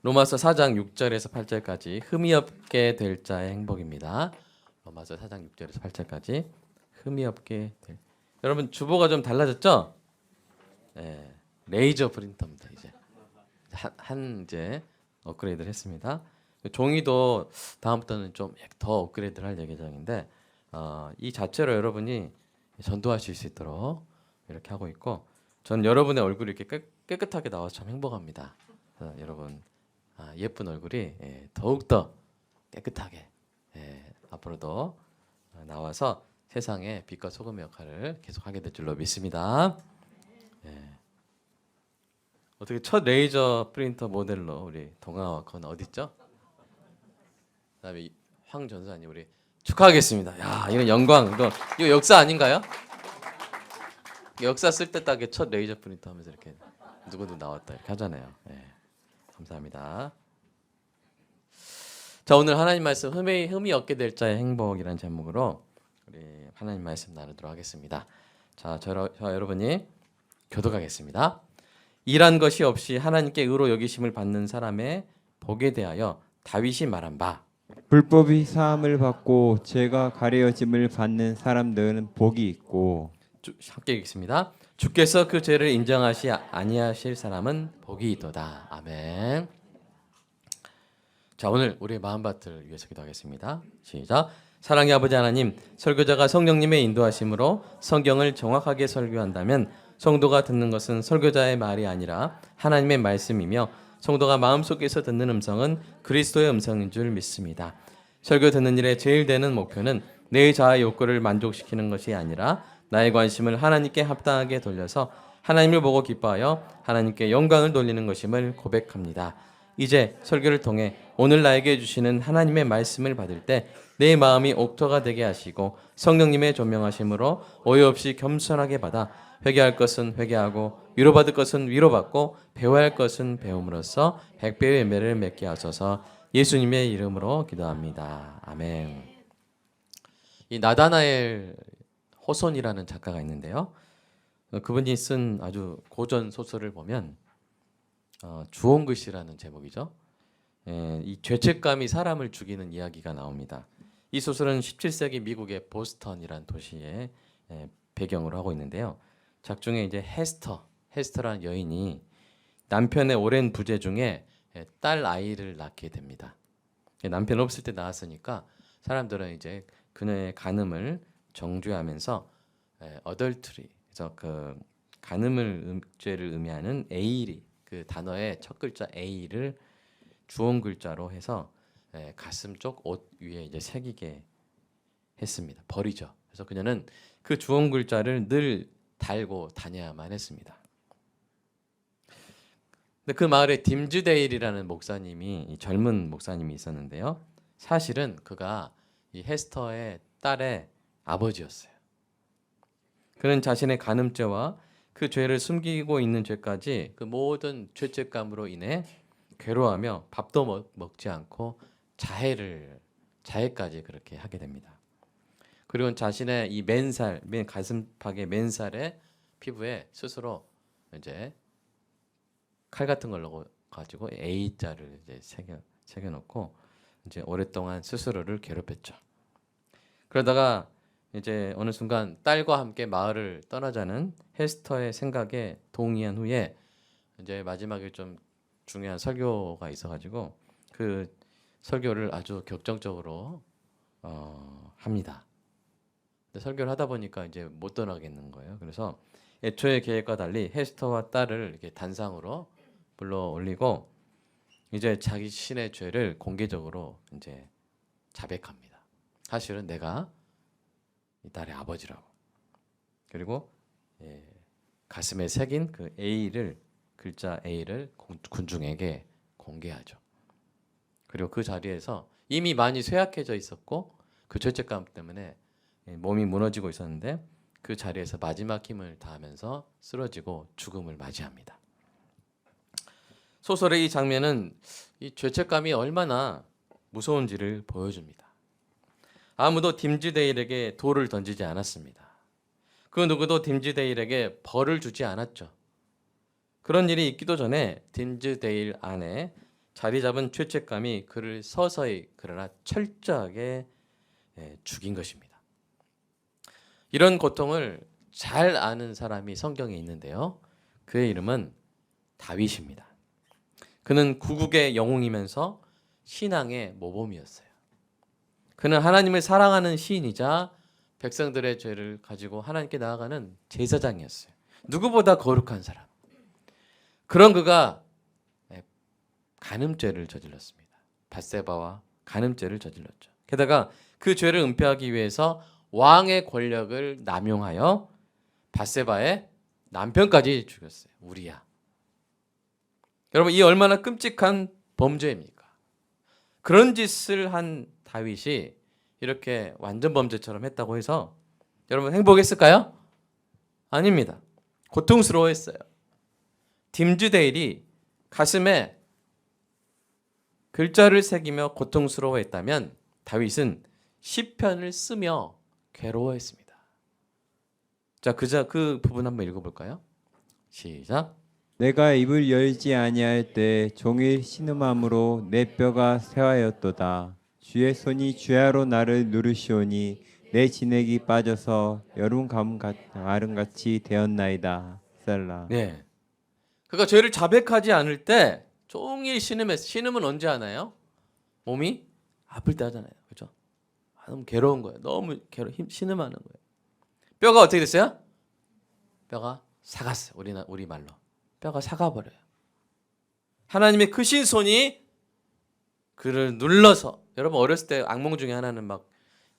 로마서 4장 6절에서 8절까지 흠이 없게 될 자의 행복입니다. 로마서 4장 6절에서 8절까지 흠이 없게 될. 여러분 주보가 좀 달라졌죠? 네, 레이저 프린터입니다. 이제 한 이제 업그레이드를 했습니다. 종이도 다음부터는 좀 더 업그레이드를 할 예정인데 이 자체로 여러분이 전도하실 수 있도록 이렇게 하고 있고, 전 여러분의 얼굴이 이렇게 깨끗하게 나와서 참 행복합니다. 여러분 예쁜 얼굴이 더욱더 깨끗하게 앞으로도 나와서 세상에 빛과 소금의 역할을 계속하게 될 줄로 믿습니다. 어떻게 첫 레이저 프린터 모델로 우리 동아와컨 어디 있죠? 그다음에 황 전사님 우리 축하하겠습니다. 야 이건 영광, 이거 역사 아닌가요? 역사 쓸 때 딱 첫 레이저 프린터 하면서 이렇게 누구도 나왔다 이렇게 하잖아요. 감사합니다. 자 오늘 하나님 말씀 흠이 얻게 될 자의 행복이라는 제목으로 우리 하나님 말씀 나누도록 하겠습니다. 자 여러분이 교독하겠습니다. 일한 것이 없이 하나님께 의로 여기심을 받는 사람의 복에 대하여 다윗이 말한 바, 불법이 사함을 받고 죄가 가려짐을 받는 사람들은 복이 있고, 함께 읽겠습니다. 주께서 그 죄를 인정하시 아니하실 사람은 복이 있도다. 아멘. 자 오늘 우리의 마음밭을 위해서 기도하겠습니다. 시작. 사랑의 아버지 하나님, 설교자가 성령님의 인도하심으로 성경을 정확하게 설교한다면 성도가 듣는 것은 설교자의 말이 아니라 하나님의 말씀이며, 성도가 마음속에서 듣는 음성은 그리스도의 음성인 줄 믿습니다. 설교 듣는 일의 제일 되는 목표는 내 자아의 욕구를 만족시키는 것이 아니라 나의 관심을 하나님께 합당하게 돌려서 하나님을 보고 기뻐하여 하나님께 영광을 돌리는 것임을 고백합니다. 이제 설교를 통해 오늘 나에게 주시는 하나님의 말씀을 받을 때 내 마음이 옥토가 되게 하시고 성령님의 조명하심으로 오해 없이 겸손하게 받아 회개할 것은 회개하고 위로받을 것은 위로받고 배워야 할 것은 배움으로써 100배의 열매를 맺게 하소서. 예수님의 이름으로 기도합니다. 아멘. 이 나다나엘 호손이라는 작가가 있는데요. 그분이 쓴 아주 고전 소설을 보면 주홍글씨라는 제목이죠. 이 죄책감이 사람을 죽이는 이야기가 나옵니다. 이 소설은 17세기 미국의 보스턴이라는 도시에 배경으로 하고 있는데요. 작중에 이제 헤스터라는 여인이 남편의 오랜 부재 중에 딸 아이를 낳게 됩니다. 남편 없을 때 낳았으니까 사람들은 이제 그녀의 간음을 정죄하면서 어덜트리, 그래서 그 간음을 죄를 의미하는 A리, 그 단어의 첫 글자 A를 주홍 글자로 해서 가슴 쪽 옷 위에 이제 새기게 했습니다. 버리죠. 그래서 그녀는 그 주홍 글자를 늘 달고 다녀야만 했습니다. 근데 그 마을에 딤즈데일이라는 목사님이, 젊은 목사님이 있었는데요. 사실은 그가 이 헤스터의 딸의 아버지였어요. 그는 자신의 간음죄와 그 죄를 숨기고 있는 죄까지 그 모든 죄책감으로 인해 괴로워하며 밥도 먹지 않고 자해까지 그렇게 하게 됩니다. 그리고 자신의 이 가슴팍의 맨살의 피부에 스스로 이제 칼 같은 걸로 가지고 A자를 이제 새겨놓고 이제 오랫동안 스스로를 괴롭혔죠. 그러다가 이제 어느 순간 딸과 함께 마을을 떠나자는 헤스터의 생각에 동의한 후에 이제 마지막에 좀 중요한 설교가 있어가지고 그 설교를 아주 격정적으로 합니다. 근데 설교를 하다 보니까 이제 못 떠나겠는 거예요. 그래서 애초의 계획과 달리 헤스터와 딸을 이렇게 단상으로 불러 올리고 이제 자기 신의 죄를 공개적으로 이제 자백합니다. 사실은 내가 이 딸의 아버지라고. 그리고 가슴에 새긴 그 글자 A를 군중에게 공개하죠. 그리고 그 자리에서 이미 많이 쇠약해져 있었고 그 죄책감 때문에 몸이 무너지고 있었는데 그 자리에서 마지막 힘을 다하면서 쓰러지고 죽음을 맞이합니다. 소설의 이 장면은 이 죄책감이 얼마나 무서운지를 보여줍니다. 아무도 딤즈데일에게 돌을 던지지 않았습니다. 그 누구도 딤즈데일에게 벌을 주지 않았죠. 그런 일이 있기도 전에 딤즈데일 안에 자리 잡은 죄책감이 그를 서서히 그러나 철저하게 죽인 것입니다. 이런 고통을 잘 아는 사람이 성경에 있는데요. 그의 이름은 다윗입니다. 그는 구국의 영웅이면서 신앙의 모범이었어요. 그는 하나님을 사랑하는 시인이자 백성들의 죄를 가지고 하나님께 나아가는 제사장이었어요. 누구보다 거룩한 사람. 그런 그가 간음죄를 저질렀습니다. 밧세바와 간음죄를 저질렀죠. 게다가 그 죄를 은폐하기 위해서 왕의 권력을 남용하여 밧세바의 남편까지 죽였어요. 우리야. 여러분, 이 얼마나 끔찍한 범죄입니까? 그런 짓을 한 다윗이 이렇게 완전 범죄처럼 했다고 해서 여러분 행복했을까요? 아닙니다. 고통스러워했어요. 딤즈데일이 가슴에 글자를 새기며 고통스러워했다면 다윗은 시편을 쓰며 괴로워했습니다. 자, 그 부분 한번 읽어볼까요? 시작. 내가 입을 열지 아니할 때 종일 신음함으로 내 뼈가 쇠하였도다. 주의 손이 주야로 나를 누르시오니 내 진액이 빠져서 여름 가을같이 되었나이다. 셀라. 네. 그가 죄를 자백하지 않을 때 종일 신음했어. 신음은 언제 하나요? 몸이 아플 때 하잖아요. 그렇죠? 너무 괴로운 거예요. 너무 신음하는 거예요. 뼈가 어떻게 됐어요? 뼈가 삭았어요. 우리 말로. 뼈가 삭아버려요. 하나님의 크신 손이 그를 눌러서, 여러분 어렸을 때 악몽 중에 하나는 막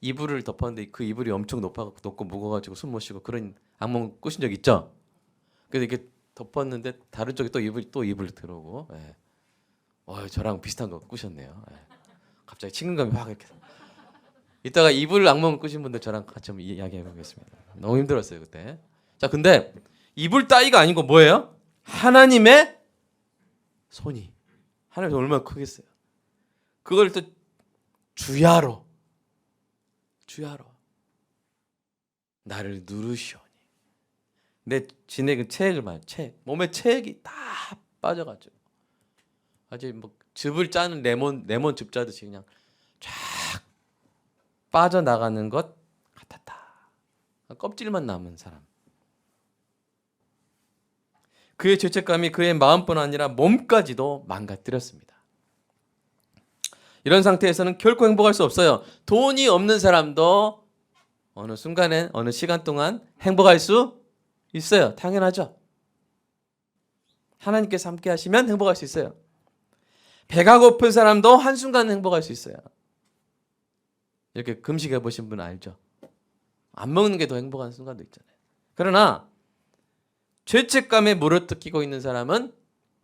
이불을 덮었는데 그 이불이 엄청 높고 무거워가지고 숨 못 쉬고 그런 악몽 꾸신 적 있죠? 그래서 이렇게 덮었는데 다른 쪽에 또 이불 들어오고. 예. 저랑 비슷한 거 꾸셨네요. 예. 갑자기 친근감이 확 이렇게. 이따가 이불 악몽 꾸신 분들 저랑 같이 한번 이야기해 보겠습니다. 너무 힘들었어요 그때. 자, 근데 이불 따위가 아니고 뭐예요? 하나님의 손이. 하나님 얼마나 크겠어요. 그걸 또 주야로 나를 누르시오니. 내 진액은 체액을 말해요. 체액. 몸에 체액이 다 빠져가지고 아주 뭐 즙을 짜는 레몬 즙 짜듯이 그냥 쫙 빠져나가는 것 같았다. 껍질만 남은 사람. 그의 죄책감이 그의 마음뿐 아니라 몸까지도 망가뜨렸습니다. 이런 상태에서는 결코 행복할 수 없어요. 돈이 없는 사람도 어느 순간에 어느 시간 동안 행복할 수 있어요. 당연하죠. 하나님께서 함께 하시면 행복할 수 있어요. 배가 고픈 사람도 한순간 행복할 수 있어요. 이렇게 금식해 보신 분 알죠? 안 먹는 게 더 행복한 순간도 있잖아요. 그러나 죄책감에 물어뜯기고 있는 사람은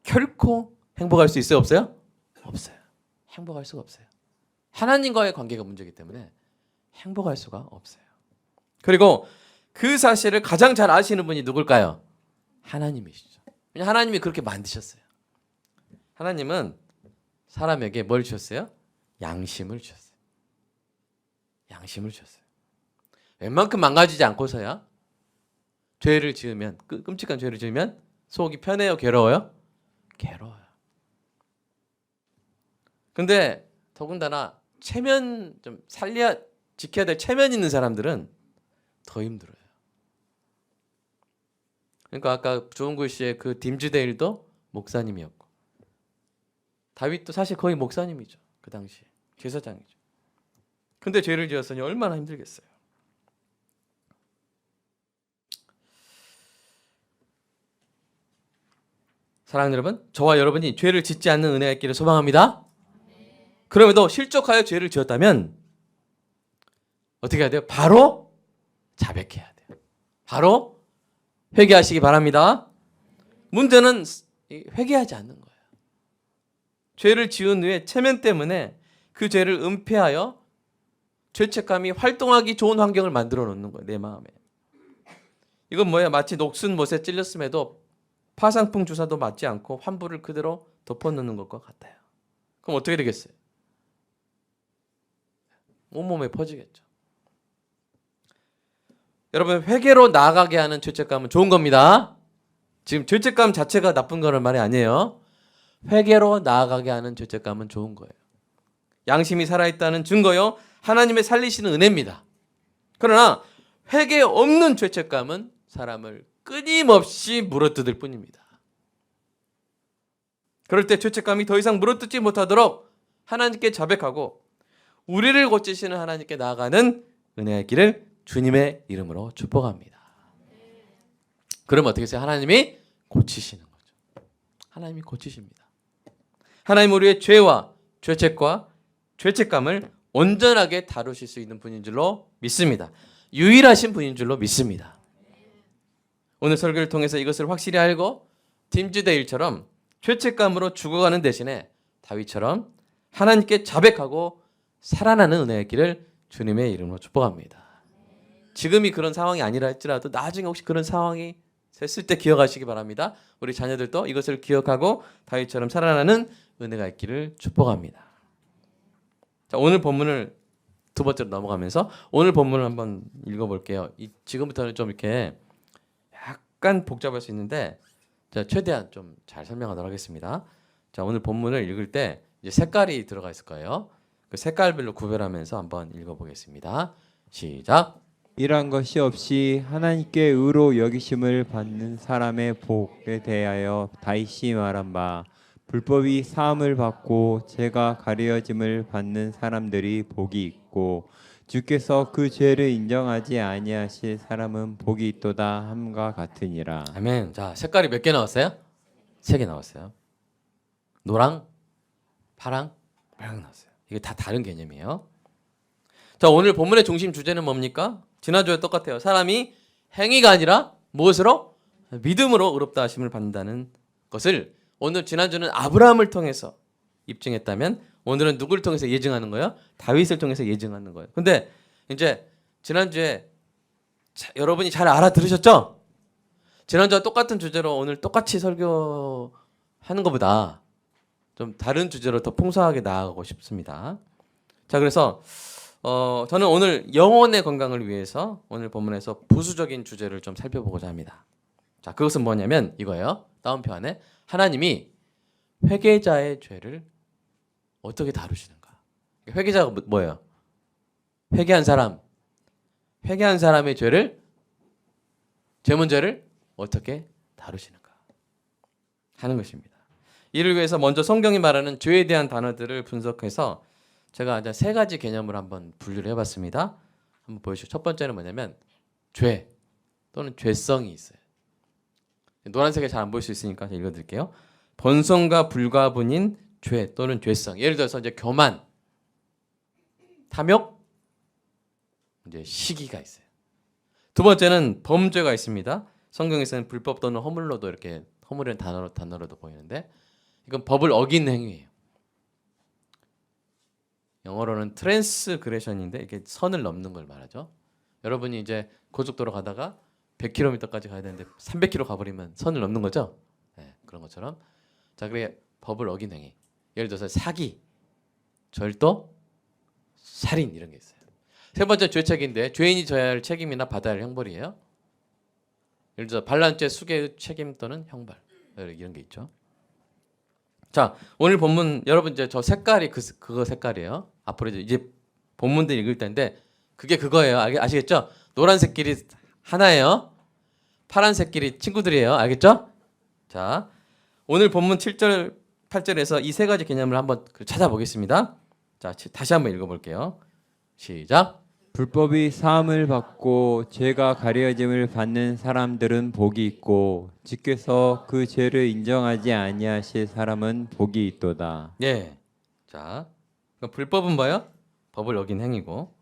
결코 행복할 수 있어요? 없어요? 없어요. 행복할 수가 없어요. 하나님과의 관계가 문제이기 때문에 행복할 수가 없어요. 그리고 그 사실을 가장 잘 아시는 분이 누굴까요? 하나님이시죠. 왜냐하면 하나님이 그렇게 만드셨어요. 하나님은 사람에게 뭘 주셨어요? 양심을 주셨어요. 양심을 주셨어요. 웬만큼 망가지지 않고서야 죄를 지으면, 끔찍한 죄를 지으면 속이 편해요? 괴로워요? 괴로워요. 근데 더군다나 좀 지켜야 될 체면 있는 사람들은 더 힘들어요. 그러니까 아까 조은구 씨의 그 딤즈데일도 목사님이었고 다윗도 사실 거의 목사님이죠. 그 당시 제사장이죠. 근데 죄를 지었으니 얼마나 힘들겠어요. 사랑하는 여러분, 저와 여러분이 죄를 짓지 않는 은혜가 있기를 소망합니다. 그럼에도 실족하여 죄를 지었다면 어떻게 해야 돼요? 바로 자백해야 돼요. 바로 회개하시기 바랍니다. 문제는 회개하지 않는 거예요. 죄를 지은 후에 체면 때문에 그 죄를 은폐하여 죄책감이 활동하기 좋은 환경을 만들어 놓는 거예요. 내 마음에. 이건 뭐예요? 마치 녹슨 못에 찔렸음에도 파상풍 주사도 맞지 않고 환부를 그대로 덮어놓는 것과 같아요. 그럼 어떻게 되겠어요? 온몸에 퍼지겠죠. 여러분, 회개로 나아가게 하는 죄책감은 좋은 겁니다. 지금 죄책감 자체가 나쁜 거는 말이 아니에요. 회개로 나아가게 하는 죄책감은 좋은 거예요. 양심이 살아있다는 증거요. 하나님의 살리시는 은혜입니다. 그러나 회개 없는 죄책감은 사람을 끊임없이 물어뜯을 뿐입니다. 그럴 때 죄책감이 더 이상 물어뜯지 못하도록 하나님께 자백하고 우리를 고치시는 하나님께 나아가는 은혜의 길을 주님의 이름으로 축복합니다. 그러면 어떻게 해서 하나님이 고치시는 거죠. 하나님이 고치십니다. 하나님 우리의 죄와 죄책과 죄책감을 온전하게 다루실 수 있는 분인 줄로 믿습니다. 유일하신 분인 줄로 믿습니다. 오늘 설교를 통해서 이것을 확실히 알고 딤즈데일처럼 죄책감으로 죽어가는 대신에 다윗처럼 하나님께 자백하고 살아나는 은혜의 길을 주님의 이름으로 축복합니다. 지금이 그런 상황이 아니라 할지라도 나중에 혹시 그런 상황이 됐을 때 기억하시기 바랍니다. 우리 자녀들도 이것을 기억하고 다윗처럼 살아나는 은혜가 있기를 축복합니다. 자, 오늘 본문을 두 번째로 넘어가면서 오늘 본문을 한번 읽어볼게요. 지금부터는 좀 이렇게 약간 복잡할 수 있는데 자, 최대한 좀 잘 설명하도록 하겠습니다. 자, 오늘 본문을 읽을 때 이제 색깔이 들어가 있을 거예요. 그 색깔별로 구별하면서 한번 읽어보겠습니다. 시작. 이란 것이 없이 하나님께 의로 여기심을 받는 사람의 복에 대하여 다윗이 말한 바 불법이 사함을 받고 죄가 가려짐을 받는 사람들이 복이 있고 주께서 그 죄를 인정하지 아니하실 사람은 복이 있도다 함과 같으니라. 아멘. 자, 색깔이 몇 개 나왔어요? 3개 나왔어요. 노랑, 파랑, 빨강 나왔어요. 이게 다 다른 개념이에요. 자, 오늘 본문의 중심 주제는 뭡니까? 지난주에 똑같아요. 사람이 행위가 아니라 무엇으로? 믿음으로 의롭다 하심을 받는다는 것을 오늘 지난주는 아브라함을 통해서 입증했다면 오늘은 누구를 통해서 예증하는 거예요? 다윗을 통해서 예증하는 거예요. 근데 이제 지난주에 여러분이 잘 알아들으셨죠? 지난주와 똑같은 주제로 오늘 똑같이 설교하는 것보다 좀 다른 주제로 더 풍성하게 나아가고 싶습니다. 자, 그래서 저는 오늘 영혼의 건강을 위해서 오늘 본문에서 부수적인 주제를 좀 살펴보고자 합니다. 자, 그것은 뭐냐면 이거예요. 다운표 안에 하나님이 회개자의 죄를 어떻게 다루시는가. 회개자가 뭐예요? 회개한 사람의 죄 문제를 어떻게 다루시는가 하는 것입니다. 이를 위해서 먼저 성경이 말하는 죄에 대한 단어들을 분석해서 제가 이제 3가지 개념을 한번 분류를 해봤습니다. 한번 보여주시죠. 첫 번째는 뭐냐면 죄 또는 죄성이 있어요. 노란색에 잘 안 보일 수 있으니까 제가 읽어드릴게요. 본성과 불가분인 죄 또는 죄성. 예를 들어서 이제 교만, 탐욕, 이제 시기가 있어요. 두 번째는 범죄가 있습니다. 성경에서는 불법 또는 허물로도 이렇게 허물이라는 단어로도 보이는데 이건 법을 어긴 행위예요. 영어로는 트랜스그레션인데 이게 선을 넘는 걸 말하죠. 여러분이 이제 고속도로 가다가 100km까지 가야 되는데 300km 가버리면 선을 넘는 거죠. 네, 그런 것처럼 자, 그래 법을 어긴 행위. 예를 들어서 사기, 절도, 살인 이런 게 있어요. 세 번째 죄책인데 죄인이 져야 할 책임이나 받아야 할 형벌이에요. 예를 들어서 반란죄 수괴의 책임 또는 형벌 이런 게 있죠. 자, 오늘 본문 여러분 이제 저 색깔이 그거 색깔이에요. 앞으로 이제 본문들 읽을 텐데 그게 그거예요. 아시겠죠? 노란색끼리 하나예요. 파란색끼리 친구들이에요. 알겠죠? 자, 오늘 본문 7절 8절에서 이 3가지 개념을 한번 찾아보겠습니다. 자, 다시 한번 읽어볼게요. 시작. 불법이 사함을 받고 죄가 가려짐을 받는 사람들은 복이 있고 주께서 그 죄를 인정하지 아니하실 사람은 복이 있도다. 예. 자, 그러니까 불법은 뭐예요? 법을 어긴 행위고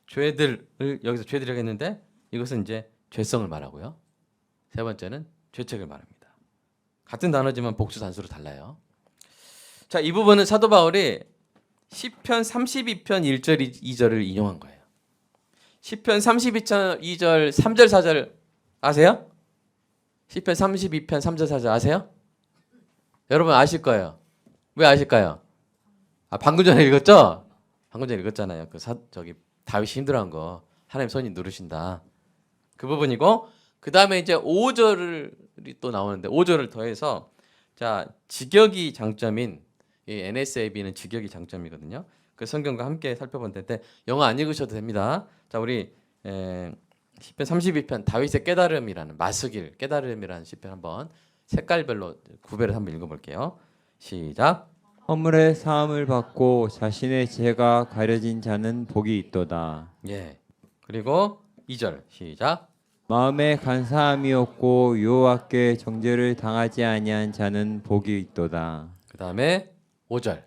죄들을 여기서 죄들이라고 했는데 이것은 이제 죄성을 말하고요. 세 번째는 죄책을 말합니다. 같은 단어지만 복수 단수로 달라요. 자, 이 부분은 사도 바울이 시편 32편 1절 2절을 인용한 거예요. 시편 32편 2절 3절 4절 아세요? 시편 32편 3절 4절 아세요? 여러분 아실 거예요. 왜 아실까요? 방금 전에 읽었죠? 방금 전에 읽었잖아요. 저기 다윗이 힘들어한 거 하나님 손이 누르신다. 그 부분이고 그 다음에 이제 5절이 또 나오는데 5절을 더해서 자, 직역이 장점인 이 NSAB는 직역이 장점이거든요. 그 성경과 함께 살펴볼 텐데 영어 안 읽으셔도 됩니다. 자, 우리 시편 32편 다윗의 깨달음이라는 마스길 깨달음이라는 시편 한번 색깔별로 구별해서 한번 읽어볼게요. 시작. 허물의 사함을 받고 자신의 죄가 가려진 자는 복이 있도다. 예. 그리고 2절 시작. 마음에 간사함이 없고 여호와께 정죄를 당하지 아니한 자는 복이 있도다. 그 다음에 5절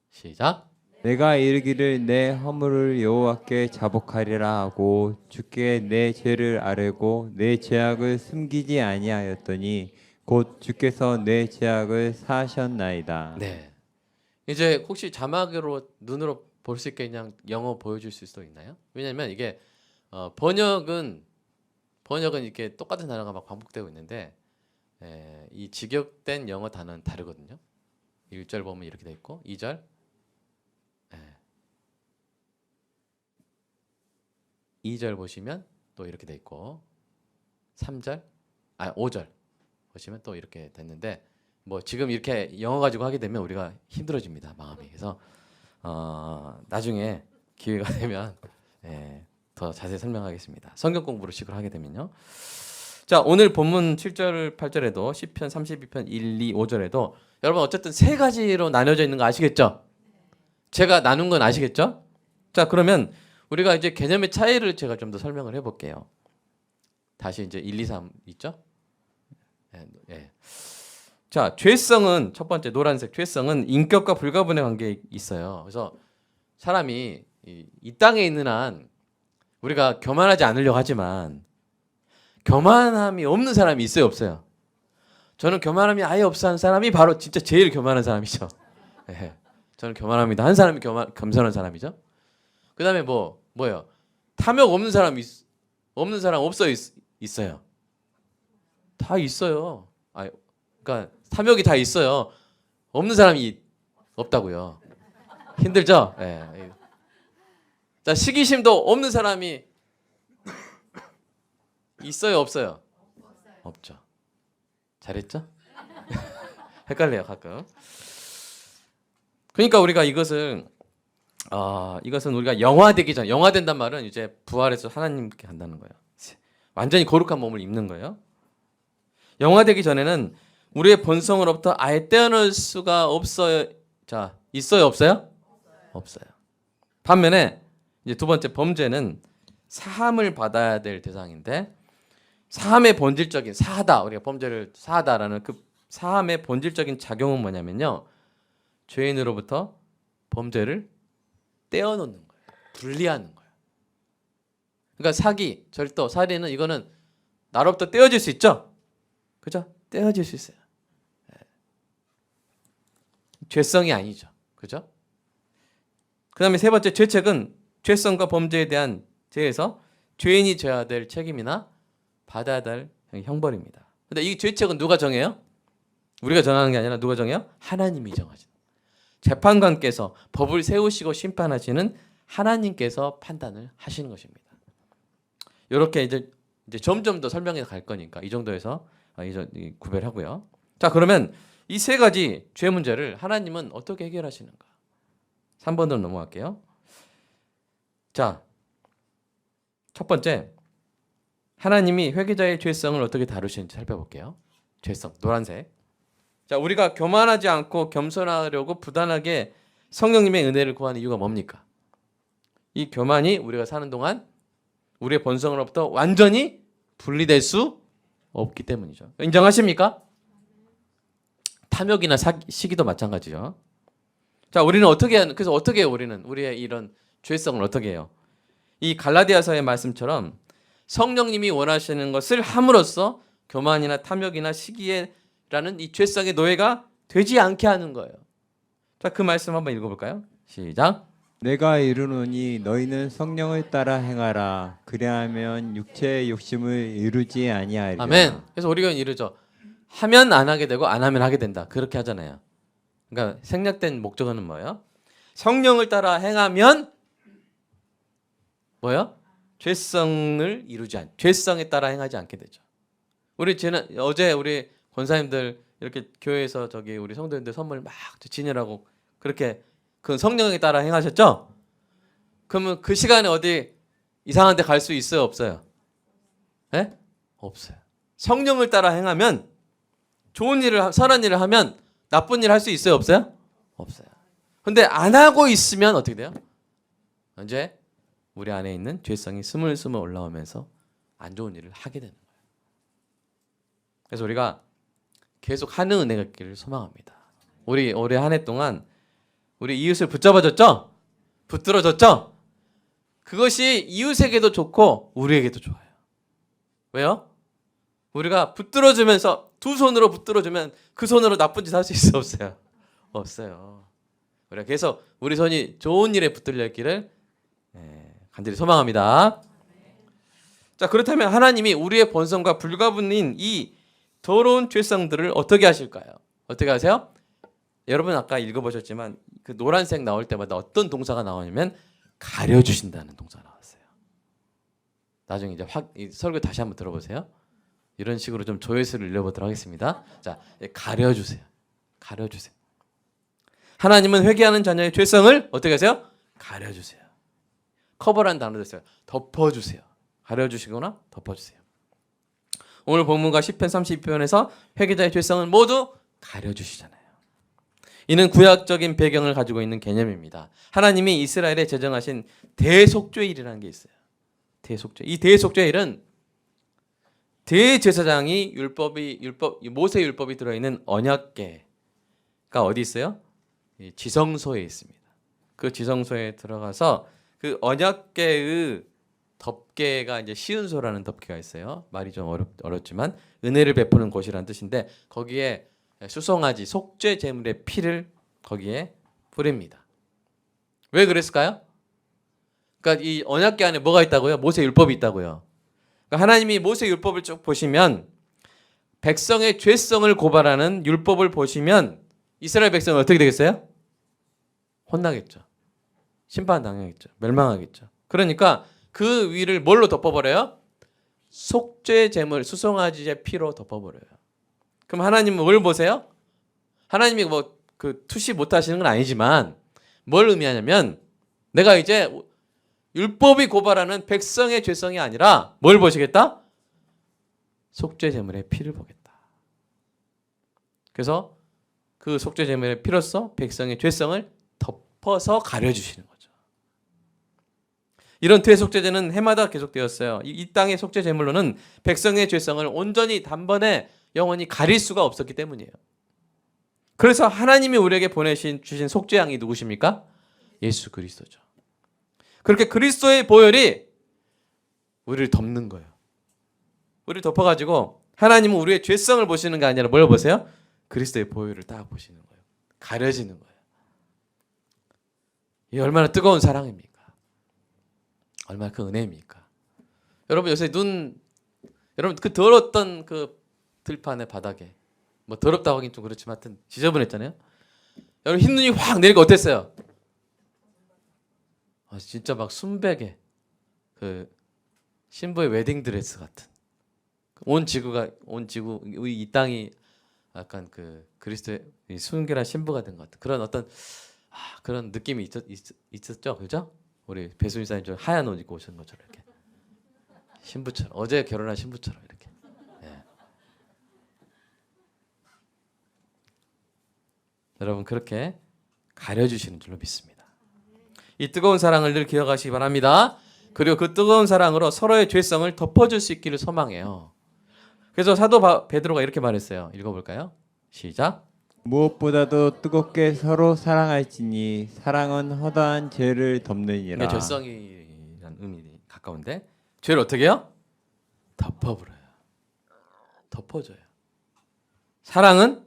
시작. 내가 이르기를 내 허물을 여호와께 자복하리라 하고 주께 내 죄를 아뢰고 내 죄악을 숨기지 아니하였더니 곧 주께서 내 죄악을 사하셨나이다. 네. 이제 혹시 자막으로 눈으로 볼 수 있게 그냥 영어 보여줄 수도 있나요? 왜냐하면 이게 번역은 이렇게 똑같은 단어가 막 반복되고 있는데 이 직역된 영어 단어는 다르거든요. 1절 보면 이렇게 돼 있고 2절 2절 보시면 또 이렇게 돼 있고 3절 5절 보시면 또 이렇게 됐는데 뭐 지금 이렇게 영어 가지고 하게 되면 우리가 힘들어집니다 마음이. 그래서 나중에 기회가 되면 더 자세히 설명하겠습니다. 성경 공부를 식으로 하게 되면요. 자, 오늘 본문 7절 8절에도 시편 32편 1, 2, 5절에도 여러분 어쨌든 세 가지로 나눠져 있는 거 아시겠죠? 제가 나눈 건 아시겠죠? 자, 그러면 우리가 이제 개념의 차이를 제가 좀 더 설명을 해볼게요. 다시 이제 1, 2, 3 있죠? 예. 자, 죄성은 첫 번째 노란색 죄성은 인격과 불가분의 관계에 있어요. 그래서 사람이 이 땅에 있는 한 우리가 교만하지 않으려고 하지만 교만함이 없는 사람이 있어요, 없어요? 저는 교만함이 아예 없어 하는 사람이 바로 진짜 제일 교만한 사람이죠. 예. 저는 교만합니다. 한 사람이 겸손한 사람이죠. 그다음에 뭐예요? 탐욕 없는 사람 없는 사람 없어요, 있어요. 다 있어요. 그러니까 탐욕이 다 있어요. 없는 사람이 없다고요. 힘들죠? 예. 자, 시기심도 없는 사람이 있어요, 없어요? 없죠. 잘했죠? 헷갈려요, 가끔. 그러니까 우리가 이것은 우리가 영화되기 전, 영화된단 말은 이제 부활해서 하나님께 간다는 거예요. 완전히 거룩한 몸을 입는 거예요. 영화되기 전에는 우리의 본성으로부터 아예 떼어낼 수가 없어요. 자, 있어요, 없어요? 없어요. 반면에 이제 두 번째 범죄는 사함을 받아야 될 대상인데 사함의 본질적인 사하다, 우리가 범죄를 사하다라는 그 사함의 본질적인 작용은 뭐냐면요, 죄인으로부터 범죄를 떼어놓는 거예요. 분리하는 거예요. 그러니까 사기, 절도, 살인은 이거는 나로부터 떼어질 수 있죠? 그죠? 떼어질 수 있어요. 죄성이 아니죠. 그죠? 그 다음에 세 번째 죄책은 죄성과 범죄에 대한 죄에서 죄인이 져야 될 책임이나 받아야 될 형벌입니다. 근데 이 죄책은 누가 정해요? 우리가 정하는 게 아니라 누가 정해요? 하나님이 정하죠. 재판관께서 법을 세우시고 심판하시는 하나님께서 판단을 하시는 것입니다. 이렇게 이제 점점 더 설명해 갈 거니까 이 정도에서 구별하고요. 자, 그러면 이 세 가지 죄 문제를 하나님은 어떻게 해결하시는가? 3번으로 넘어갈게요. 자, 첫 번째, 하나님이 회개자의 죄성을 어떻게 다루시는지 살펴볼게요. 죄성, 노란색. 자, 우리가 교만하지 않고 겸손하려고 부단하게 성령님의 은혜를 구하는 이유가 뭡니까? 이 교만이 우리가 사는 동안 우리의 본성으로부터 완전히 분리될 수 없기 때문이죠. 인정하십니까? 탐욕이나 시기도 마찬가지죠. 자, 우리는 그래서 어떻게 해요? 우리의 이런 죄성을 어떻게 해요? 이 갈라디아서의 말씀처럼 성령님이 원하시는 것을 함으로써 교만이나 탐욕이나 시기라는 이 죄성의 노예가 되지 않게 하는 거예요. 자, 그 말씀 한번 읽어볼까요? 시작. 내가 이르노니 너희는 성령을 따라 행하라. 그리하면 육체의 욕심을 이루지 아니하리라. 아멘. 그래서 우리가 이러죠. 하면 안 하게 되고 안 하면 하게 된다. 그렇게 하잖아요. 그러니까 생략된 목적어는 뭐예요? 성령을 따라 행하면 뭐요? 죄성에 따라 행하지 않게 되죠. 어제 우리 권사님들 이렇게 교회에서 저기 우리 성도님들 선물 막 지내라고 그렇게 그 성령에 따라 행하셨죠? 그러면 그 시간에 어디 이상한 데 갈 수 있어요, 없어요? 예? 없어요. 성령을 따라 행하면 좋은 일을 선한 일을 하면 나쁜 일 할 수 있어요, 없어요? 없어요. 근데 안 하고 있으면 어떻게 돼요? 이제 우리 안에 있는 죄성이 스물스물 올라오면서 안 좋은 일을 하게 되는 거예요. 그래서 우리가 계속 하는 은혜가 있기를 소망합니다. 우리 올해 한 해 동안 우리 이웃을 붙잡아줬죠? 붙들어줬죠? 그것이 이웃에게도 좋고 우리에게도 좋아요. 왜요? 우리가 붙들어주면서 두 손으로 붙들어주면 그 손으로 나쁜 짓 할 수 있어 없어요? 없어요. 우리가 계속 우리 손이 좋은 일에 붙들려 있기를 간절히 소망합니다. 자, 그렇다면 하나님이 우리의 본성과 불가분인 이 더러운 죄성들을 어떻게 하실까요? 어떻게 하세요? 여러분 아까 읽어보셨지만 그 노란색 나올 때마다 어떤 동사가 나오냐면 가려주신다는 동사가 나왔어요. 나중에 이제 이 설교 다시 한번 들어보세요. 이런 식으로 좀 조회수를 늘려보도록 하겠습니다. 자, 가려주세요. 가려주세요. 하나님은 회개하는 자녀의 죄성을 어떻게 하세요? 가려주세요. 커버라는 단어도 있어요. 덮어주세요. 가려주시거나 덮어주세요. 오늘 본문과 시편 32편에서 회개자의 죄성은 모두 가려주시잖아요. 이는 구약적인 배경을 가지고 있는 개념입니다. 하나님이 이스라엘에 제정하신 대속죄일이라는 게 있어요. 대속죄. 이 대속죄일은 대제사장이 모세 율법이 들어있는 언약궤가 어디 있어요? 지성소에 있습니다. 그 지성소에 들어가서 그 언약궤의 덮개가 이제 시은소라는 덮개가 있어요. 말이 좀 어렵지만 은혜를 베푸는 곳이라는 뜻인데 거기에 수송아지 속죄 제물의 피를 거기에 뿌립니다. 왜 그랬을까요? 그러니까 이 언약궤 안에 뭐가 있다고요? 모세 율법이 있다고요. 그러니까 하나님이 모세 율법을 쭉 보시면 백성의 죄성을 고발하는 율법을 보시면 이스라엘 백성은 어떻게 되겠어요? 혼나겠죠. 심판당하겠죠. 멸망하겠죠. 그러니까 그 위를 뭘로 덮어버려요? 속죄 제물 수송아지의 피로 덮어버려요. 그럼 하나님은 뭘 보세요? 하나님이 뭐 그 투시 못하시는 건 아니지만 뭘 의미하냐면 내가 이제 율법이 고발하는 백성의 죄성이 아니라 뭘 보시겠다? 속죄 제물의 피를 보겠다. 그래서 그 속죄 제물의 피로써 백성의 죄성을 덮어서 가려주시는 거죠. 이런 대속죄제는 해마다 계속되었어요. 이 땅의 속죄 제물로는 백성의 죄성을 온전히 단번에 영원히 가릴 수가 없었기 때문이에요. 그래서 하나님이 우리에게 주신 속죄양이 누구십니까? 예수 그리스도죠. 그렇게 그리스도의 보혈이 우리를 덮는 거예요. 우리를 덮어가지고 하나님은 우리의 죄성을 보시는 게 아니라 뭘 보세요? 그리스도의 보혈을 딱 보시는 거예요. 가려지는 거예요. 이 얼마나 뜨거운 사랑입니까? 얼마나 큰 은혜입니까? 여러분 요새 여러분 그 더럽던 그 들판의 바닥에 뭐 더럽다고 하긴 좀 그렇지만 하여튼 지저분했잖아요. 여러분 흰 눈이 확 내리고 어땠어요? 진짜 막 순백의 그 신부의 웨딩 드레스 같은 온 지구 이 땅이 약간 그 그리스도의 순결한 신부가 된 것 같은 그런 어떤 그런 느낌이 있었죠, 그죠? 우리 배수민 사님 하얀 옷 입고 오신 것처럼 이렇게 신부처럼 어제 결혼한 신부처럼 이렇게. 예. 여러분 그렇게 가려주시는 줄로 믿습니다. 이 뜨거운 사랑을 늘 기억하시기 바랍니다. 그리고 그 뜨거운 사랑으로 서로의 죄성을 덮어줄 수 있기를 소망해요. 그래서 사도 베드로가 이렇게 말했어요. 읽어볼까요? 시작. 무엇보다도 뜨겁게 서로 사랑할지니 사랑은 허다한 죄를 덮느니라. 이게 죄성이라는 의미에 가까운데 죄를 어떻게 해요? 덮어버려요. 덮어줘요. 사랑은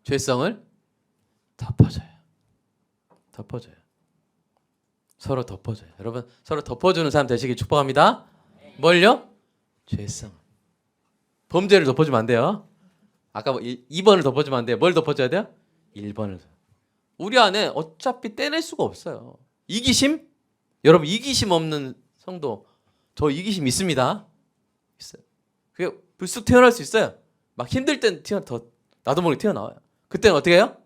죄성을 덮어줘요. 덮어줘요. 서로 덮어줘요. 여러분 서로 덮어주는 사람 되시길 축복합니다. 뭘요? 죄성. 범죄를 덮어주면 안 돼요. 아까 2번을 덮어주면 안 돼요. 뭘 덮어줘야 돼요? 1번을. 우리 안에 어차피 떼낼 수가 없어요. 이기심? 여러분 이기심 없는 성도 저 이기심 있습니다. 있어요. 그게 불쑥 태어날 수 있어요. 막 힘들 땐 더 나도 모르게 튀어나와요. 그때는 어떻게 해요?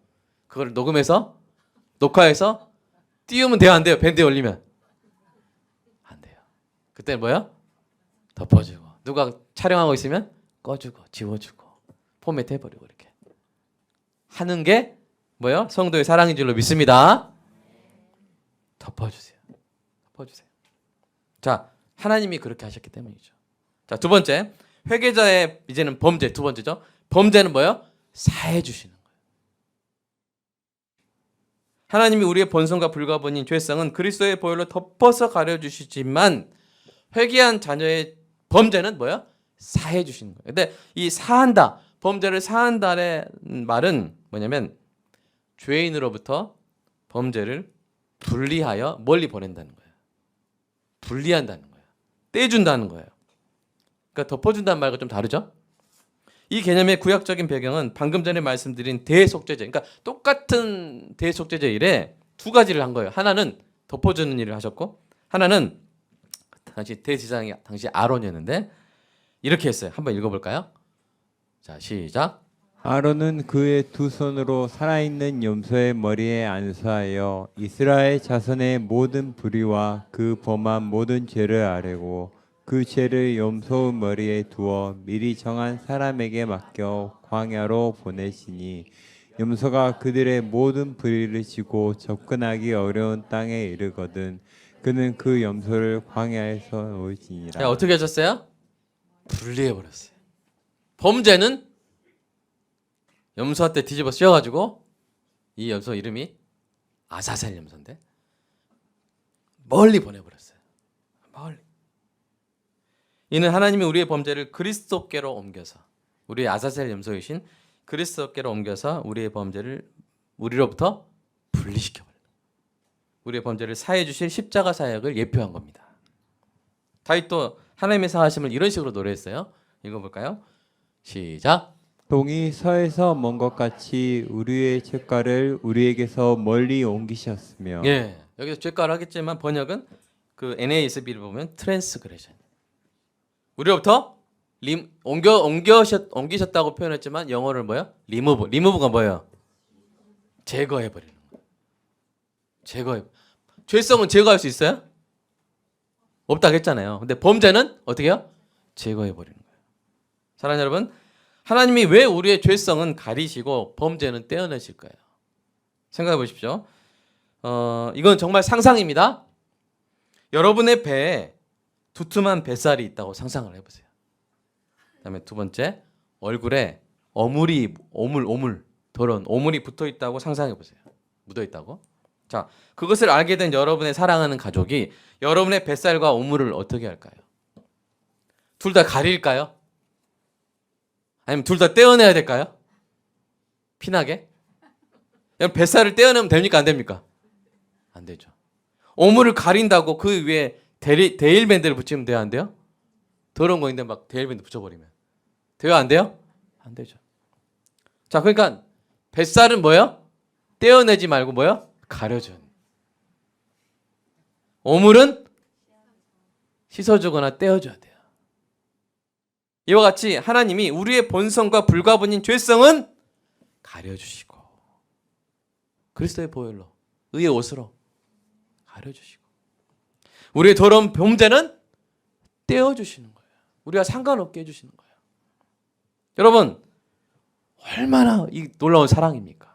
그걸 녹음해서 녹화해서 띄우면 돼요, 안 돼요? 밴드에 올리면 안 돼요. 그때는 뭐야? 덮어주고 누가 촬영하고 있으면 꺼주고 지워주고 포맷 해버리고 이렇게 하는 게 뭐예요? 성도의 사랑인 줄로 믿습니다. 덮어주세요. 덮어주세요. 자, 하나님이 그렇게 하셨기 때문이죠. 자, 두 번째, 회개자의 이제는 범죄, 두 번째죠. 범죄는 뭐예요? 사해 주시는 거예요. 하나님이 우리의 본성과 불가분인 죄성은 그리스도의 보혈로 덮어서 가려 주시지만 회개한 자녀의 범죄는 뭐예요? 사해 주시는 거예요. 근데 이 사한다, 범죄를 사한다의 말은 뭐냐면 죄인으로부터 범죄를 분리하여 멀리 보낸다는 거예요. 분리한다는 거예요. 떼준다는 거예요. 그러니까 덮어준다는 말과 좀 다르죠? 이 개념의 구약적인 배경은 방금 전에 말씀드린 대속죄제, 그러니까 똑같은 대속죄제 일에 두 가지를 한 거예요. 하나는 덮어주는 일을 하셨고 하나는 당시 대제사장이 당시 아론이었는데 이렇게 했어요. 한번 읽어볼까요? 자, 시작. 아론은 그의 두 손으로 살아있는 염소의 머리에 안수하여 이스라엘 자손의 모든 불의와 그 범한 모든 죄를 아뢰고 그 죄를 염소 머리에 두어 미리 정한 사람에게 맡겨 광야로 보내시니 염소가 그들의 모든 불의를 지고 접근하기 어려운 땅에 이르거든 그는 그 염소를 광야에서 놓으시니라. 자, 어떻게 하셨어요? 분리해버렸어요. 범죄는 염소한테 뒤집어 씌워가지고 이 염소 이름이 아사셀 염소인데 멀리 보내버렸어요. 멀리. 이는 하나님이 우리의 범죄를 그리스도께로 옮겨서 우리의 아사셀 염소이신 그리스도께로 옮겨서 우리의 범죄를 우리로부터 분리시켜버려요. 우리의 범죄를 사해 주실 십자가 사역을 예표한 겁니다. 다윗도 하나님의 사하심을 이런 식으로 노래했어요. 읽어볼까요? 시작. 동이 서에서 먼 것 같이 우리의 죄가를 우리에게서 멀리 옮기셨으며. 예, 여기서 죄가를 하겠지만 번역은 그 NASB를 보면 트랜스그레션. 우리로부터 옮기셨다고 표현했지만 영어를 뭐야? 리무브. 리무브가 뭐예요? 제거해 버리는 거예요. 제거해. 죄성은 제거할 수 있어요? 없다고 했잖아요. 근데 범죄는 어떻게 해요? 제거해 버리는 거예요. 사랑하는 여러분, 하나님이 왜 우리의 죄성은 가리시고 범죄는 떼어내실까요? 생각해 보십시오. 이건 정말 상상입니다. 여러분의 배에 두툼한 뱃살이 있다고 상상을 해보세요. 그다음에 두 번째, 얼굴에 오물 더러운 오물이 붙어 있다고 상상해 보세요. 묻어 있다고. 자, 그것을 알게 된 여러분의 사랑하는 가족이 여러분의 뱃살과 오물을 어떻게 할까요? 둘 다 가릴까요? 아니면 둘 다 떼어내야 될까요? 피나게? 뱃살을 떼어내면 됩니까? 안 됩니까? 안 되죠. 오물을 가린다고 그 위에 데일밴드를 붙이면 돼요? 안 돼요? 더러운 거 있는데 막 데일밴드 붙여버리면 돼요? 안 돼요? 안 되죠. 자, 그러니까 뱃살은 뭐예요? 떼어내지 말고 뭐예요? 가려준. 오물은 씻어주거나 떼어줘야 돼요. 이와 같이 하나님이 우리의 본성과 불가분인 죄성은 가려주시고 그리스도의 보혈로 의의 옷으로 가려주시고 우리의 더러운 범죄는 떼어주시는 거예요. 우리와 상관없게 해주시는 거예요. 여러분, 얼마나 이 놀라운 사랑입니까?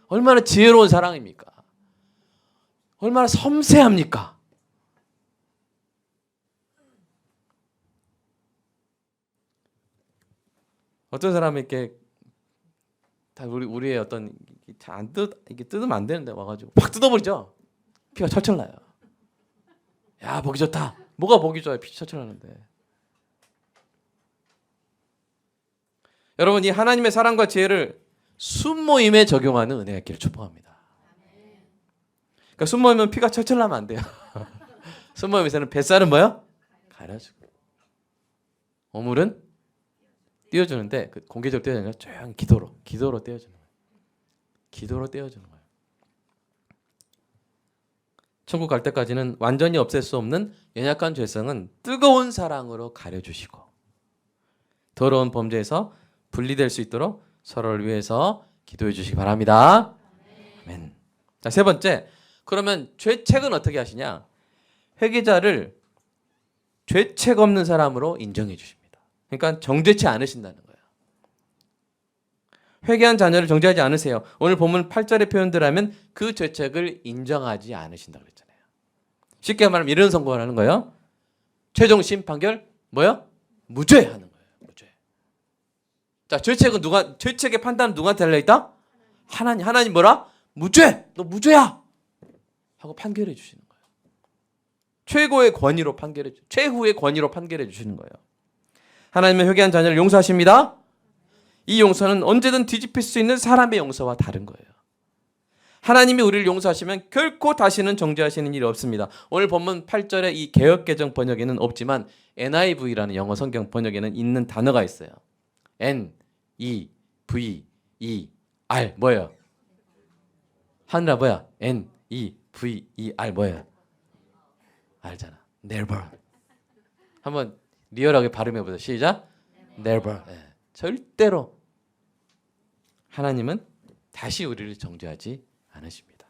얼마나 지혜로운 사랑입니까? 얼마나 섬세합니까? 어떤 사람이 이렇게 다 우리의 어떤 이게 뜯으면 안 되는데 와가지고 팍 뜯어버리죠. 피가 철철 나요. 야, 보기 좋다. 뭐가 보기 좋아요? 피 철철 나는데. 여러분, 이 하나님의 사랑과 지혜를 순모임에 적용하는 은혜의 길을 축복합니다. 그러니까 순모임은 피가 철철 나면 안 돼요. 순모임에서는 뱃살은 뭐요? 가려주고 오물은 띄워주는데 그 공개적으로 띄워주는 건 조용히 기도로 띄워주는 거예요. 기도로 띄워주는 거예요. 천국 갈 때까지는 완전히 없앨 수 없는 연약한 죄성은 뜨거운 사랑으로 가려주시고 더러운 범죄에서 분리될 수 있도록 서로를 위해서 기도해 주시기 바랍니다. 아멘. 자, 세 번째. 그러면 죄책은 어떻게 하시냐? 회개자를 죄책 없는 사람으로 인정해 주십니다. 그러니까 정죄치 않으신다는 거예요. 회개한 자녀를 정죄하지 않으세요. 오늘 본문 8절의 표현들 하면 그 죄책을 인정하지 않으신다고 그랬잖아요. 쉽게 말하면 이런 선고를 하는 거예요. 최종심 판결 뭐요? 무죄하는 거예요. 무죄. 자, 죄책의 판단은 누구한테 달려 있다? 하나님. 하나님 뭐라? 무죄. 너 무죄야. 하고 판결해 주시는 거예요. 최후의 권위로 판결해 주시는 거예요. 하나님은 회개한 자녀를 용서하십니다. 이 용서는 언제든 뒤집힐 수 있는 사람의 용서와 다른 거예요. 하나님이 우리를 용서하시면 결코 다시는 정죄하시는 일이 없습니다. 오늘 본문 8절에 이 개역개정 번역에는 없지만 NIV라는 영어 성경 번역에는 있는 단어가 있어요. N-E-V-E-R 뭐예요? 하늘아 뭐야? N-E-V-E-R 뭐예요? 알잖아. Never. 한번 리얼하게 발음해보세요. 시작. Never. 네. 절대로 하나님은 다시 우리를 정죄하지 않으십니다.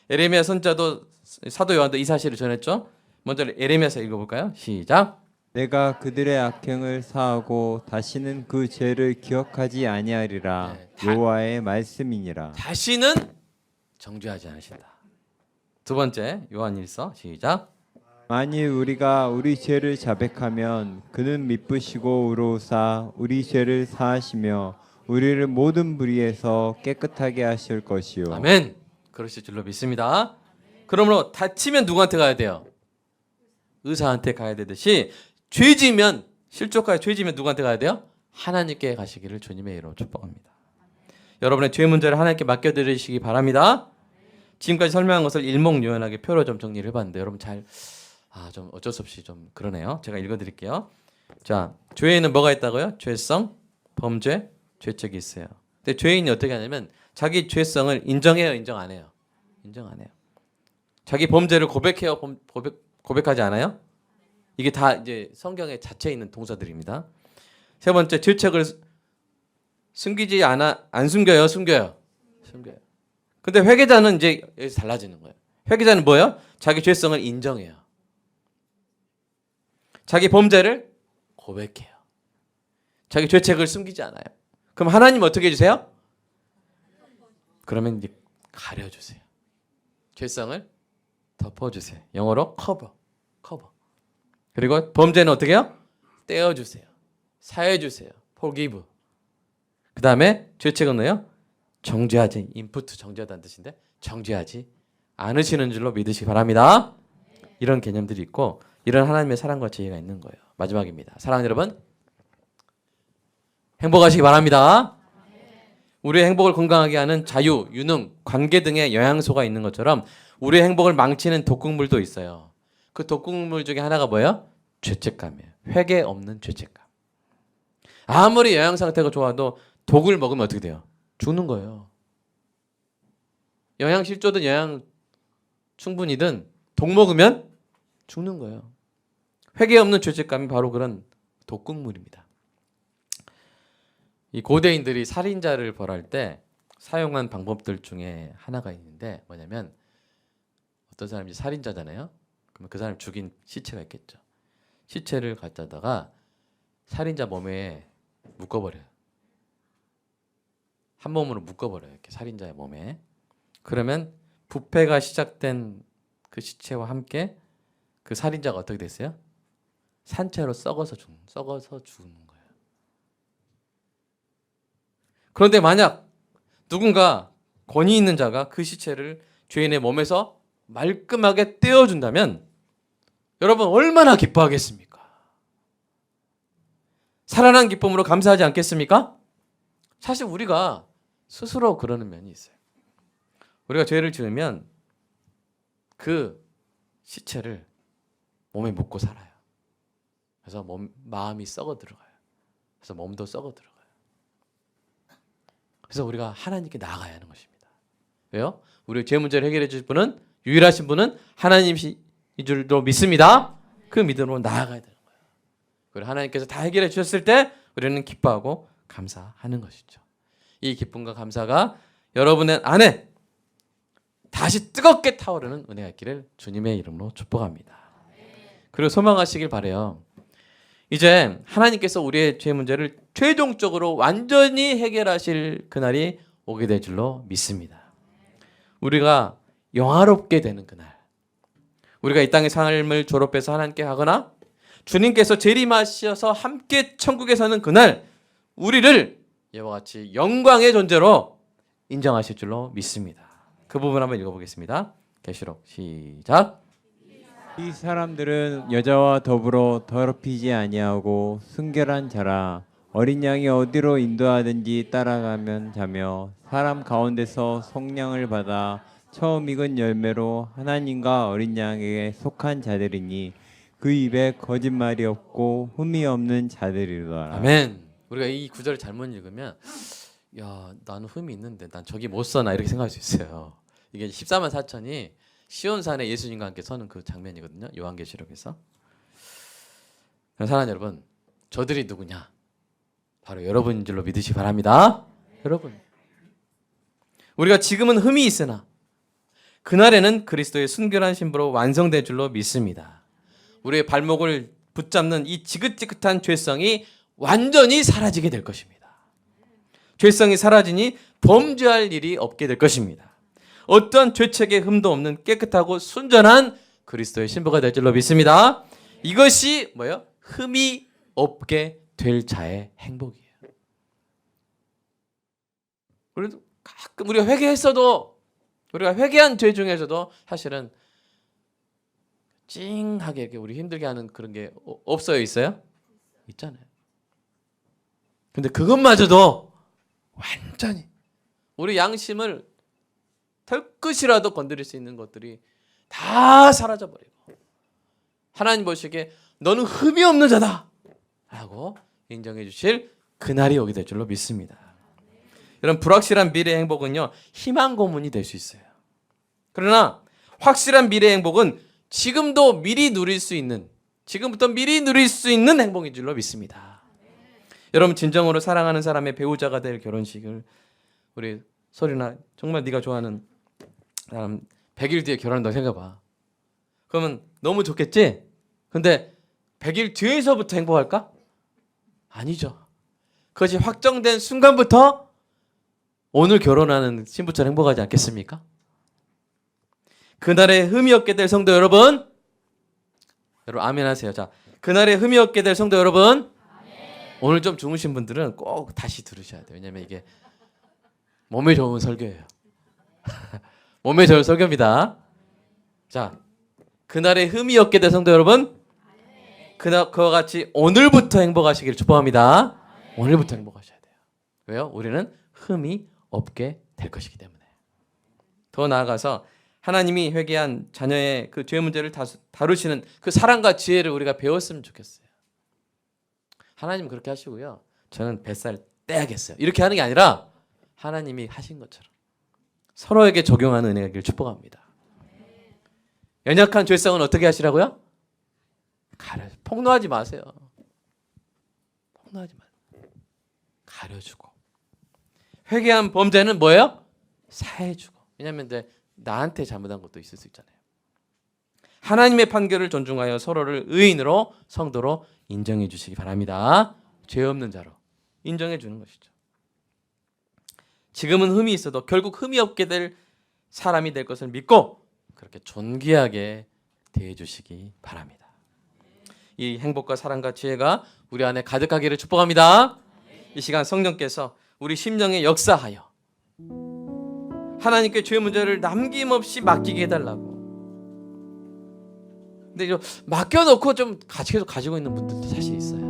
에레미야 선자도 사도 요한도 이 사실을 전했죠. 먼저 에레미야서 읽어볼까요? 시작. 내가 그들의 악행을 사하고 다시는 그 죄를 기억하지 아니하리라. 네, 여호와의 말씀이니라. 다시는 정죄하지 않으신다. 두 번째 요한일서 시작. 만일 우리가 우리 죄를 자백하면 그는 미쁘시고 의로우사 우리 죄를 사하시며 우리를 모든 불의에서 깨끗하게 하실 것이요. 아멘. 그러실 줄로 믿습니다. 그러므로 다치면 누구한테 가야 돼요? 의사한테 가야 되듯이 죄지면 실족하여 죄지면 누구한테 가야 돼요? 하나님께 가시기를 주님의 이름으로 축복합니다. 여러분의 죄 문제를 하나님께 맡겨드리시기 바랍니다. 지금까지 설명한 것을 일목요연하게 표로 좀 정리를 해봤는데 여러분 좀 어쩔 수 없이 좀 그러네요. 제가 읽어드릴게요. 자, 죄에는 뭐가 있다고요? 죄성, 범죄, 죄책이 있어요. 근데 죄인이 어떻게 하냐면 자기 죄성을 인정해요, 인정 안 해요? 인정 안 해요. 자기 범죄를 고백해요, 고백하지 않아요? 이게 다 이제 성경의 자체에 있는 동사들입니다. 세 번째, 죄책을 숨기지 않아, 안 숨겨요, 숨겨요? 숨겨요. 근데 회개자는 이제 여기서 달라지는 거예요. 회개자는 뭐예요? 자기 죄성을 인정해요. 자기 범죄를 고백해요. 자기 죄책을 숨기지 않아요. 그럼 하나님 어떻게 해주세요? 그러면 이제 가려주세요. 죄성을 덮어주세요. 영어로 커버. 그리고 범죄는 어떻게 해요? 떼어주세요. 사해주세요. forgive. 그 다음에 죄책은 뭐예요? 정죄하지, 인푸트 정죄하다는 뜻인데 정죄하지 않으시는 줄로 믿으시기 바랍니다. 이런 개념들이 있고 이런 하나님의 사랑과 지혜가 있는 거예요. 마지막입니다. 사랑하는 여러분, 행복하시기 바랍니다. 우리의 행복을 건강하게 하는 자유, 유능, 관계 등의 영양소가 있는 것처럼 우리의 행복을 망치는 독극물도 있어요. 그 독극물 중에 하나가 뭐예요? 죄책감이에요. 회개 없는 죄책감. 아무리 영양 상태가 좋아도 독을 먹으면 어떻게 돼요? 죽는 거예요. 영양실조든 영양 충분이든 독 먹으면 죽는 거예요. 회개 없는 죄책감이 바로 그런 독극물입니다. 이 고대인들이 살인자를 벌할 때 사용한 방법들 중에 하나가 있는데 뭐냐면 어떤 사람이 살인자잖아요. 그러면 그 사람 죽인 시체가 있겠죠. 시체를 갖다다가 살인자 몸에 묶어버려요. 한 몸으로 묶어버려요. 이렇게 살인자의 몸에. 그러면 부패가 시작된 그 시체와 함께 그 살인자가 어떻게 됐어요? 산채로 썩어서 죽는 거예요. 그런데 만약 누군가 권위 있는 자가 그 시체를 죄인의 몸에서 말끔하게 떼어준다면 여러분 얼마나 기뻐하겠습니까? 살아난 기쁨으로 감사하지 않겠습니까? 사실 우리가 스스로 그러는 면이 있어요. 우리가 죄를 지으면 그 시체를 몸에 묻고 살아요. 그래서 마음이 썩어 들어가요. 그래서 몸도 썩어 들어가요. 그래서 우리가 하나님께 나아가야 하는 것입니다. 왜요? 우리의 죄 문제를 해결해 주실 분은 유일하신 분은 하나님이신 줄로 믿습니다. 그 믿음으로 나아가야 되는 거예요. 그리고 하나님께서 다 해결해 주셨을 때 우리는 기뻐하고 감사하는 것이죠. 이 기쁨과 감사가 여러분의 안에 다시 뜨겁게 타오르는 은혜가 있기를 주님의 이름으로 축복합니다. 그리고 소망하시길 바라요. 이제 하나님께서 우리의 죄 문제를 최종적으로 완전히 해결하실 그날이 오게 될 줄로 믿습니다. 우리가 영화롭게 되는 그날, 우리가 이 땅의 삶을 졸업해서 하나님께 가거나 주님께서 재림하셔서 함께 천국에 서는 그날, 우리를 이와 같이 영광의 존재로 인정하실 줄로 믿습니다. 그 부분 한번 읽어보겠습니다. 계시록 시작. 이 사람들은 여자와 더불어 더럽히지 아니하고 순결한 자라. 어린 양이 어디로 인도하든지 따라가면 자며 사람 가운데서 속량을 받아 처음 익은 열매로 하나님과 어린 양에게 속한 자들이니 그 입에 거짓말이 없고 흠이 없는 자들이로다. 아멘. 우리가 이 구절을 잘못 읽으면 야, 나는 흠이 있는데 난 저기 못 서나 이렇게 생각할 수 있어요. 이게 14만 4천이 시온산에 예수님과 함께 서는 그 장면이거든요. 요한계시록에서. 사랑하는 여러분, 저들이 누구냐? 바로 여러분인 줄로 믿으시기 바랍니다. 여러분, 우리가 지금은 흠이 있으나 그날에는 그리스도의 순결한 신부로 완성될 줄로 믿습니다. 우리의 발목을 붙잡는 이 지긋지긋한 죄성이 완전히 사라지게 될 것입니다. 죄성이 사라지니 범죄할 일이 없게 될 것입니다. 어떤 죄책의 흠도 없는 깨끗하고 순전한 그리스도의 신부가 될 줄로 믿습니다. 이것이 뭐예요? 흠이 없게 될 자의 행복이에요. 그래도 가끔 우리가 회개했어도, 우리가 회개한 죄 중에서도 사실은 찡하게 우리 힘들게 하는 그런 게 없어요? 있어요? 있잖아요. 근데 그것마저도 완전히 우리 양심을 털끝이라도 건드릴 수 있는 것들이 다 사라져버리고 하나님 보시기에 너는 흠이 없는 자다 라고 인정해 주실 그날이 오게 될 줄로 믿습니다. 이런 불확실한 미래의 행복은요, 희망 고문이 될 수 있어요. 그러나 확실한 미래의 행복은 지금도 미리 누릴 수 있는, 지금부터 미리 누릴 수 있는 행복인 줄로 믿습니다. 여러분, 진정으로 사랑하는 사람의 배우자가 될 결혼식을 우리 소리나 정말 네가 좋아하는 사람 100일 뒤에 결혼한다고 생각해봐. 그러면 너무 좋겠지? 근데 100일 뒤에서부터 행복할까? 아니죠. 그것이 확정된 순간부터 오늘 결혼하는 신부처럼 행복하지 않겠습니까? 그날에 흠이 없게 될 성도 여러분, 여러분 아멘 하세요. 자, 그날에 흠이 없게 될 성도 여러분, 오늘 좀 주무신 분들은 꼭 다시 들으셔야 돼요. 왜냐면 이게 몸에 좋은 설교예요. 몸에 좋은 설교입니다. 자, 그날에 흠이 없게 될 성도 여러분, 그와 같이 오늘부터 행복하시기를 축복합니다. 오늘부터 행복하셔야 돼요. 왜요? 우리는 흠이 없게 될 것이기 때문에. 더 나아가서 하나님이 회개한 자녀의 그 죄 문제를 다루시는 그 사랑과 지혜를 우리가 배웠으면 좋겠어요. 하나님 그렇게 하시고요, 저는 뱃살 떼야겠어요 이렇게 하는 게 아니라 하나님이 하신 것처럼 서로에게 적용하는 은혜가 있기를 축복합니다. 연약한 죄성은 어떻게 하시라고요? 폭로하지 마세요. 폭로하지 마세요. 가려주고. 회개한 범죄는 뭐예요? 사해주고. 왜냐하면 이제 나한테 잘못한 것도 있을 수 있잖아요. 하나님의 판결을 존중하여 서로를 의인으로, 성도로 인정해 주시기 바랍니다. 죄 없는 자로 인정해 주는 것이죠. 지금은 흠이 있어도 결국 흠이 없게 될 사람이 될 것을 믿고 그렇게 존귀하게 대해 주시기 바랍니다. 이 행복과 사랑과 지혜가 우리 안에 가득하기를 축복합니다. 이 시간 성령께서 우리 심령에 역사하여 하나님께 죄 문제를 남김없이 맡기게 해달라고. 근데 맡겨놓고 좀 계속 가지고 있는 분들도 사실 있어요.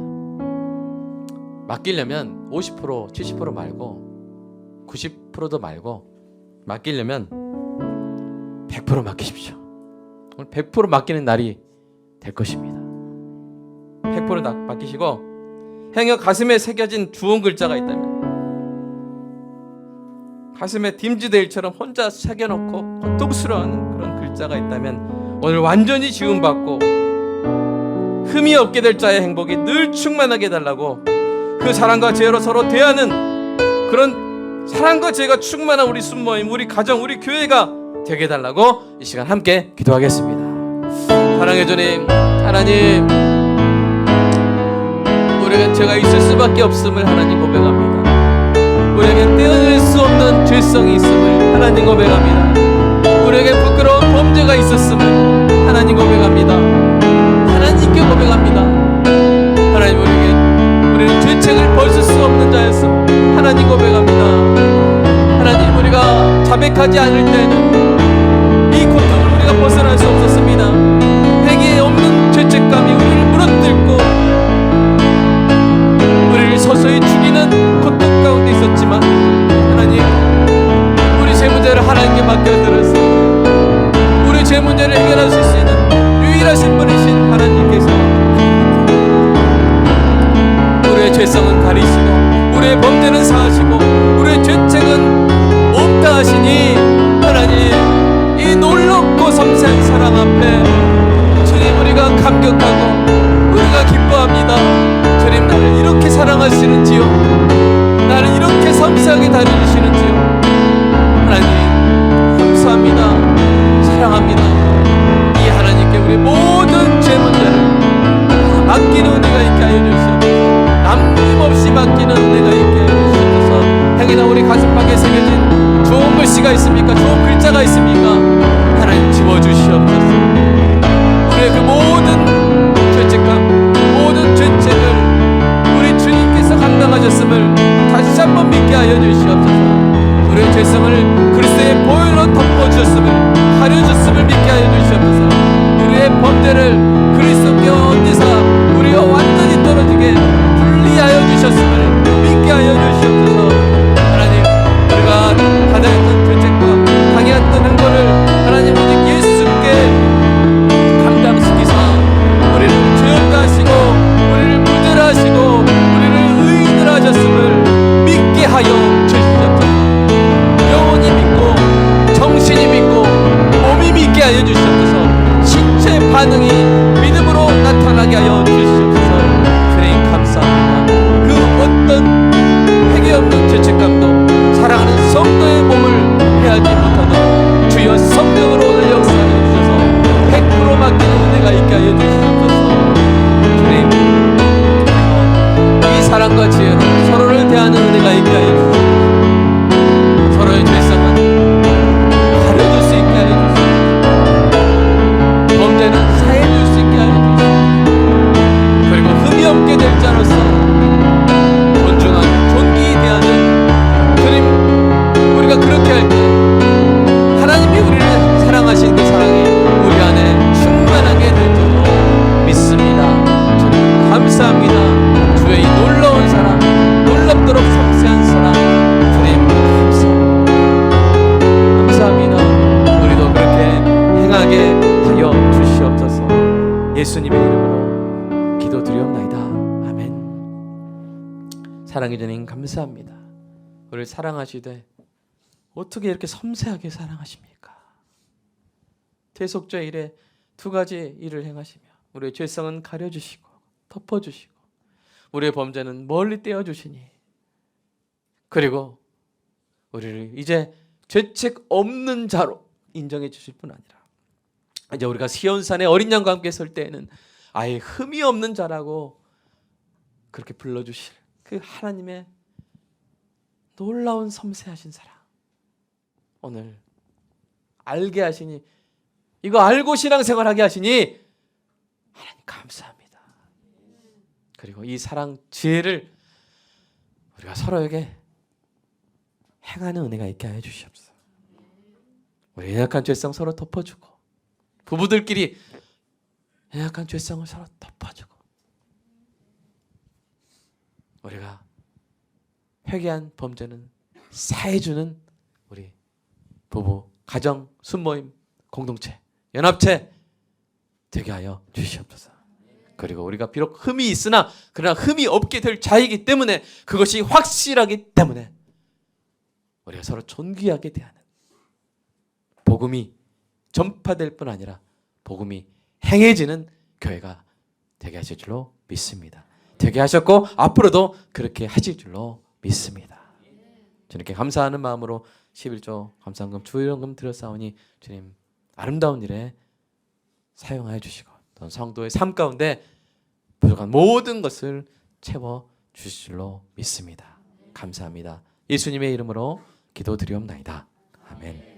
맡기려면 50%, 70% 말고 90%도 말고 맡기려면 100% 맡기십시오. 오늘 100% 맡기는 날이 될 것입니다. 100% 맡기시고 행여 가슴에 새겨진 주홍 글자가 있다면 가슴에 딤지데일처럼 혼자 새겨놓고 고통스러워하는 그런 글자가 있다면 오늘 완전히 지움받고 흠이 없게 될 자의 행복이 늘 충만하게 해달라고 그 사랑과 지혜로 서로 대하는 그런 사랑과 지혜가 충만한 우리 순모임, 우리 가정, 우리 교회가 되게 해달라고 이 시간 함께 기도하겠습니다. 사랑의 주님, 하나님, 우리에게 죄가 있을 수밖에 없음을 하나님 고백합니다. 우리에게 떼어낼 수 없는 죄성이 있음을 하나님 고백합니다. 우리에게 부끄러운 범죄가 있었음을 하나님 고백합니다. 하나님께 고백합니다. 하나님, 우리는 죄책을 벗을 수 없는 자였음을 하나님 고백합니다. 하나님, 우리가 자백하지 않을 때는 이 고통을 우리가 벗어날 수 없었습니다. 회개에 없는 죄책감이 우리를 물어뜯고 우리를 서서히 죽이는 고통 가운데 있었지만, 하나님, 우리 죄 문제를 하나님께 맡겨드렸습니다. 우리 죄 문제를 해결하실 수 있는 유일하신 분이신 하나님께서 우리의 죄성은 가리시고 우리의 범죄는 사하시고 우리의 죄책은 없다 하시니, 하나님, 이 놀랍고 섬세한 사랑 앞에 주님, 우리가 감격하고 우리가 기뻐합니다. 주님, 나를 이렇게 사랑하시는지요, 나를 이렇게 섬세하게 다루시는지요. 하나님, 감사합니다. 사랑합니다. 이 하나님께 우리 모든 죄 문제를 맡기는 은혜가 있게 하여 주시옵소서. 남김없이 맡기는 은혜가 있게 하여 주시옵소서. 행여나 우리 가슴팍에 새겨진 좋은 글씨가 있습니까? 좋은 글자가 있습니까? 하나님, 지워주시옵소서. 우리의 그 모든 죄책감, 모든 죄책을 우리 주님께서 감당하셨음을 다시 한번 믿게 하여 주시옵소서. 우리의 죄성을 그리스도의 보혈로 덮어주셨음을, 가려주셨음을 믿게 하여 주시옵소서. 우리의 범죄를 그리스도께 얹으사 우리가 완전히 떨어지게 분리하여 주셨음을 믿게 하여 주시옵소서. 하나님, 우리가 가장했던 죄책과 강해했던 행보를 하나님 오직 예수께 감당시키사 우리를 죄없다 하시고 우리를 무죄로 하시고 우리를 의인으로 하셨음을 믿게 하여 주시옵소서. 영혼이 믿고 정신이 믿고 몸이 믿게 하여 주시옵소서. 신체의 반응이 믿음으로 나타나게 하여 주시옵소서. 주님, 감사합니다. 그 어떤 회개 없는 죄책감도 사랑하는 성도의 몸을 해하지 못하도록 주여 성령으로 오늘 역사하여 주셔서 100% 맡기는 은혜가 있게 하여 주시옵소서. 주님, 이 사랑과 지혜로 서로를 대하는 은혜가 있게 하여 주시옵소서. 서로의 죄성은 가려줄 수 있게 하여 주시옵소서. 범죄는 사해줄 수 있게 하여 주시옵소서. 그리고 흠이 없게 될 자로서 존중하는, 존귀히 대하는 주님, 우리가 그렇게 할 때 하나님이 우리를 사랑하신 그 사랑이 우리 안에 충만하게 될 줄로 믿습니다. 주님, 감사합니다. 주의 이 놀라운 사랑, 놀랍도록 섬세한 사랑, 주님, 감사합니다. 우리도 그렇게 행하게 하여 주시옵소서. 예수님의 이름으로 기도드리옵나이다. 아멘. 사랑의 주님, 감사합니다. 우리를 사랑하시되 어떻게 이렇게 섬세하게 사랑하십니까? 대속죄 일에 두 가지 일을 행하시며 우리의 죄성은 가려주시고 덮어주시고 우리의 범죄는 멀리 떼어주시니, 그리고 우리를 이제 죄책 없는 자로 인정해 주실 뿐 아니라 이제 우리가 시온산의 어린 양과 함께 설 때에는 아예 흠이 없는 자라고 그렇게 불러주실 그 하나님의 놀라운 섬세하신 사랑, 오늘 알게 하시니, 이거 알고 신앙생활하게 하시니 하나님 감사합니다. 그리고 이 사랑 지혜를 우리가 서로에게 행하는 은혜가 있게 하여 주시옵소서. 우리 연약한 죄성 서로 덮어주고, 부부들끼리 연약한 죄성을 서로 덮어주고, 우리가 회개한 범죄는 사해주는 우리 부부, 가정, 순모임, 공동체, 연합체 되게 하여 주시옵소서. 그리고 우리가 비록 흠이 있으나 그러나 흠이 없게 될 자이기 때문에, 그것이 확실하기 때문에 우리가 서로 존귀하게 대하는, 복음이 전파될 뿐 아니라 복음이 행해지는 교회가 되게 하실 줄로 믿습니다. 되게 하셨고 앞으로도 그렇게 하실 줄로 믿습니다. 주님께 감사하는 마음으로 11조 감사헌금 주일헌금 드렸사오니 주님 아름다운 일에 사용하여 주시고 또 성도의 삶 가운데 부족한 모든 것을 채워 주실 줄로 믿습니다. 감사합니다. 예수님의 이름으로 기도드리옵나이다. 아멘.